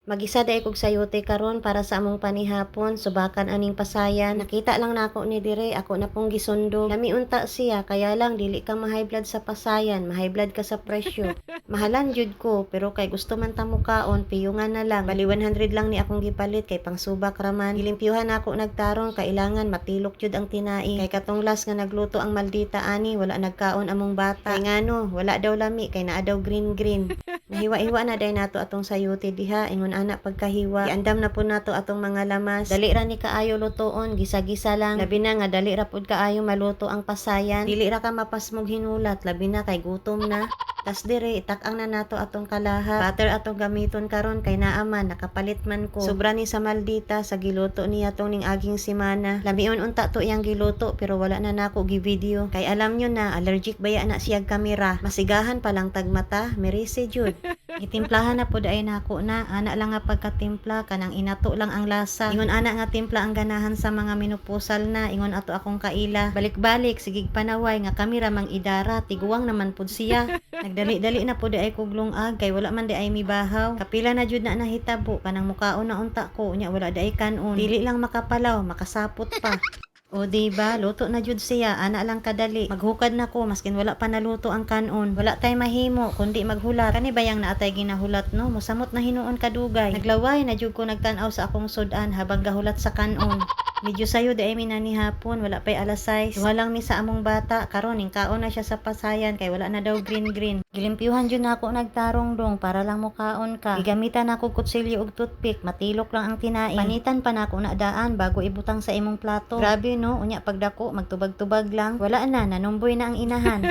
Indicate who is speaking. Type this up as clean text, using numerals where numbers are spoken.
Speaker 1: Magisa day kog sayote karon para sa among panihapon, subakan aning pasayan. Nakita lang nako ni dire, ako na pong gisundo. Lami unta siya, kaya lang dili ka ma-high blood sa pasayan, ma-high blood ka sa presyo. Mahalan jud ko, pero kay gusto man ta mukaon, piyungan na lang. Bali 100 lang ni akong gipalit kay pangsubak raman. Gilimpyuhan ako nagtarong, kailangan matilok jud ang tinai. Kay katong last nga nagluto ang maldita ani, wala nagkaon among bata. Kay ngano, wala daw lami kay naa daw green. Nahiwa-hiwa na day nato atong sayote diha, ingon ana pagkahiwa. Iandam na po nato atong mga lamas. Dali ra ni kaayo lutoon, gisa-gisa lang. Labi na nga dali ra pud kaayo maluto ang pasayan. Dili ra ka mapasmog hinulat, labi na kay gutom na. Tas dire itak-ang na nato atong kalaha. Butter atong gamiton karon kay naa man nakapalit man ko. Sobra ni sa maldita sa giluto niya tong ning aging semana. Lamion unta to iyang giluto pero wala na nako gi-video. Kay alam nyo na allergic baya na siyag kamera. Masigahan pa lang tagmata, merisi jud. Gitimplahan na pud ay nako na ana lang nga pagkatimpla kanang inato lang ang lasa. Ingon ana nga timpla ang ganahan sa mga menopusal na, ingon ato akong kaila. Balik-balik sigig panaway nga kamera mang idara, tiguwang naman pud siya. Nagdali-dali na pud ay kog lungag kay wala man di ay mibahaw. Kapila na jud na nahitabo kanang mukaon na unta ko nya wala di ay kanon. Dili lang makapalaw, makasapot pa. O diba, luto na jud siya, ana lang kadali. Maghukad na ko, maskin wala pa naluto ang kanon. Wala tay mahimo, kundi maghulat. Kani bayang naatay ginahulat no, musamot na hinuon kadugay. Naglaway na jud ko nagtan-aw sa akong sudan habang gahulat sa kanon. Medyo sayo di ay minani hapon, wala pay alas 6. Duha lang mi sa among bata, karon ning kaon na siya sa pasayan kay wala na daw green. Gilimpyuhan jud nako nagtarong dong para lang mukaon ka. Gigamitan nako kutsilyo ug toothpick, matilok lang ang tinai. Panitan pa nako na daan bago ibutang sa imong plato. Grabe no, unya pagdako magtubag-tubag lang. Wala na, nanumboy na ang inahan.